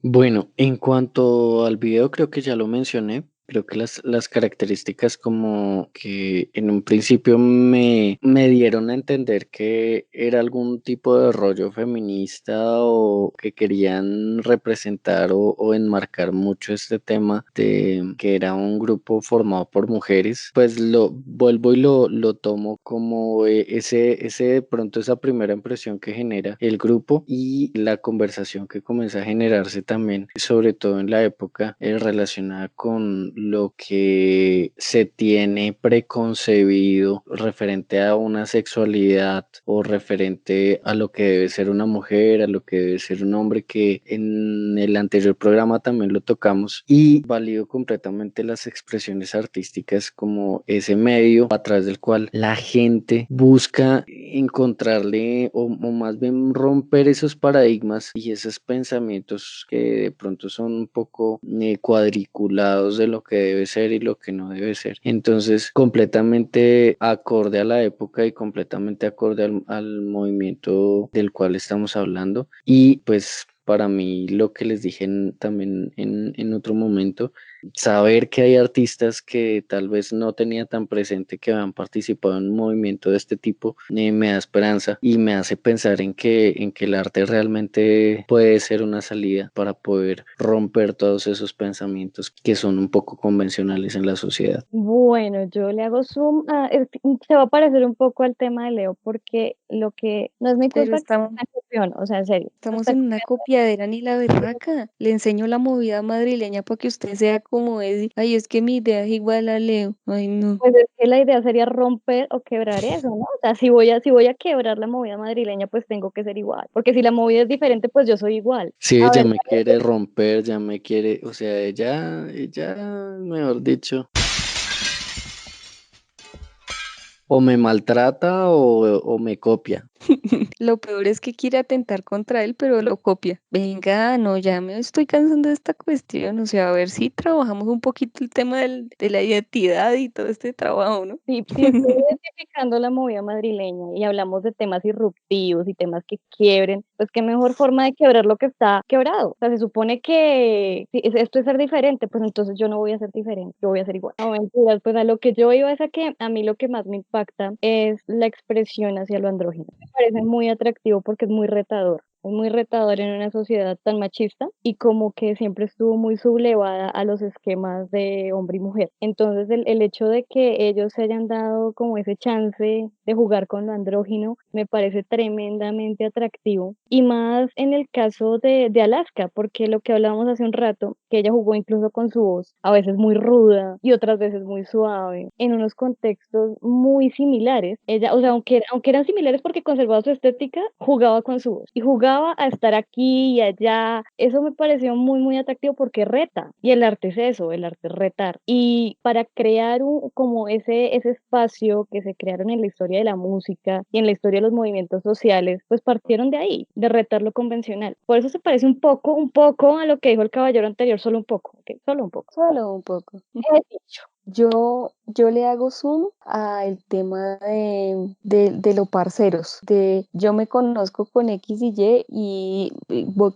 Bueno, en cuanto al video creo que ya lo mencioné, Creo que las características como que en un principio me dieron a entender que era algún tipo de rollo feminista o que querían representar o enmarcar mucho este tema de que era un grupo formado por mujeres, pues lo vuelvo y lo tomo como ese de pronto esa primera impresión que genera el grupo y la conversación que comienza a generarse también, sobre todo en la época relacionada con lo que se tiene preconcebido referente a una sexualidad o referente a lo que debe ser una mujer, a lo que debe ser un hombre, que en el anterior programa también lo tocamos, y valido completamente las expresiones artísticas como ese medio a través del cual la gente busca encontrarle o más bien romper esos paradigmas y esos pensamientos que de pronto son un poco cuadriculados de lo que debe ser y lo que no debe ser. Entonces, completamente acorde a la época y completamente acorde al movimiento del cual estamos hablando. Y pues para mí lo que les dije también en otro momento, saber que hay artistas que tal vez no tenía tan presente que han participado en un movimiento de este tipo, me da esperanza y me hace pensar en que el arte realmente puede ser una salida para poder romper todos esos pensamientos que son un poco convencionales en la sociedad. Bueno, yo le hago zoom se va a parecer un poco al tema de Leo, porque lo que no es mi Pero culpa que sea una copión, o sea, en serio, no estamos está en una copiadera ni la berraca. Le enseño la movida madrileña para que usted sea como es. Ay, es que mi idea es igual a Leo. Ay, no. Pues es que la idea sería romper o quebrar eso, ¿no? O sea, si voy a quebrar la movida madrileña, pues tengo que ser igual. Porque si la movida es diferente, pues yo soy igual. Si A ella ver, me quiere romper, ya me quiere, o sea, ella, mejor dicho, o me maltrata o me copia. Lo peor es que quiere atentar contra él, pero lo copia. Venga, no, ya me estoy cansando de esta cuestión. O sea, a ver si trabajamos un poquito el tema de la identidad y todo este trabajo, ¿no? si estoy identificando la movida madrileña y hablamos de temas disruptivos y temas que quiebren, pues qué mejor forma de quebrar lo que está quebrado. O sea, se supone que si esto es ser diferente, pues entonces yo no voy a ser diferente, yo voy a ser igual. No, mentiras, pues a lo que yo iba es a que a mí lo que más me impacta es la expresión hacia lo andrógino. Me parece muy atractivo porque es muy retador. Es muy retador en una sociedad tan machista y como que siempre estuvo muy sublevada a los esquemas de hombre y mujer. Entonces el hecho de que ellos se hayan dado como ese chance de jugar con lo andrógino me parece tremendamente atractivo. Y más en el caso de Alaska, porque lo que hablábamos hace un rato, que ella jugó incluso con su voz, a veces muy ruda y otras veces muy suave, en unos contextos muy similares. Ella, o sea, aunque eran similares porque conservaba su estética, jugaba con su voz y jugaba a estar aquí y allá. Eso me pareció muy, muy atractivo porque reta. Y el arte es eso, el arte es retar. Y para crear como ese espacio que se crearon en la historia de la música y en la historia de los movimientos sociales, pues partieron de ahí, de retar lo convencional. Por eso se parece un poco a lo que dijo el caballero anterior, solo un poco, ¿ok? Solo un poco. Solo un poco. He dicho. Yo le hago zoom al tema de los parceros, de yo me conozco con X y Y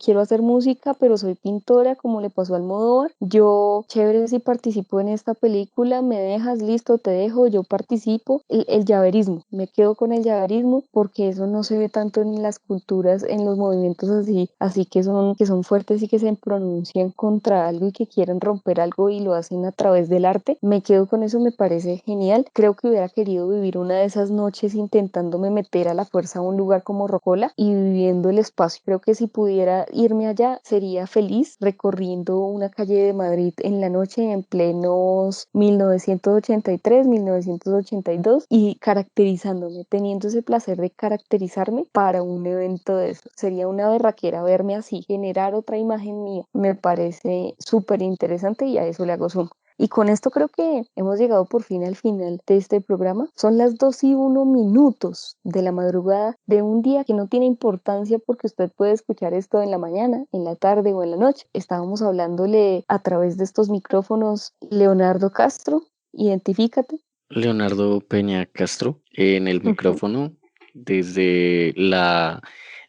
quiero hacer música, pero soy pintora, como le pasó al Almodóvar. Yo, chévere si participo en esta película, me dejas, listo, te dejo, yo participo. El llaverismo, me quedo con el llaverismo porque eso no se ve tanto en las culturas, en los movimientos así que son fuertes y que se pronuncian contra algo y que quieren romper algo y lo hacen a través del arte. Me quedo con eso, me parece genial. Creo que hubiera querido vivir una de esas noches intentándome meter a la fuerza a un lugar como Rocola y viviendo el espacio. Creo que si pudiera irme allá sería feliz recorriendo una calle de Madrid en la noche en plenos 1983, 1982 y caracterizándome, teniendo ese placer de caracterizarme para un evento de eso. Sería una berraquera verme así, generar otra imagen mía. Me parece súper interesante y a eso le hago zoom. Y con esto creo que hemos llegado por fin al final de este programa. Son las 2:01 de la madrugada de un día que no tiene importancia porque usted puede escuchar esto en la mañana, en la tarde o en la noche. Estábamos hablándole a través de estos micrófonos. Leonardo Castro, identifícate. Leonardo Peña Castro en el micrófono desde la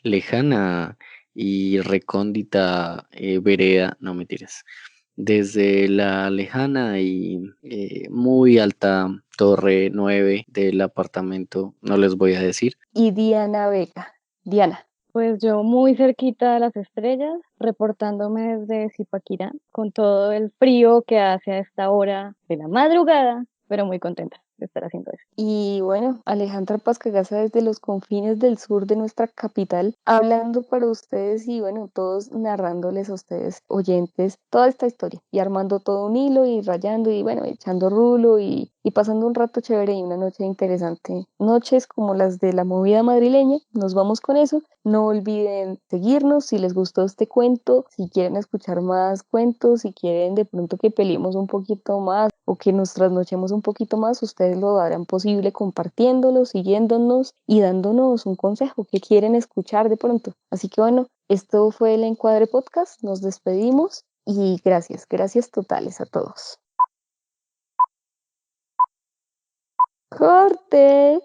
lejana y recóndita vereda, no mentiras, desde la lejana y muy alta torre 9 del apartamento, no les voy a decir. Y Diana Vega. Diana. Pues yo muy cerquita de las estrellas, reportándome desde Zipaquirá, con todo el frío que hace a esta hora de la madrugada, pero muy contenta de estar haciendo eso. Y bueno, Alejandra Pascagasa desde los confines del sur de nuestra capital, hablando para ustedes y bueno, todos narrándoles a ustedes, oyentes, toda esta historia y armando todo un hilo y rayando y bueno, echando rulo y pasando un rato chévere y una noche interesante. Noches como las de la movida madrileña, nos vamos con eso. No olviden seguirnos si les gustó este cuento, si quieren escuchar más cuentos, si quieren de pronto que peleemos un poquito más o que nos trasnochemos un poquito más, ustedes lo harán posible compartiéndolo, siguiéndonos y dándonos un consejo que quieren escuchar de pronto. Así que bueno, esto fue el Encuadre Podcast, nos despedimos y gracias totales a todos. ¡Corte!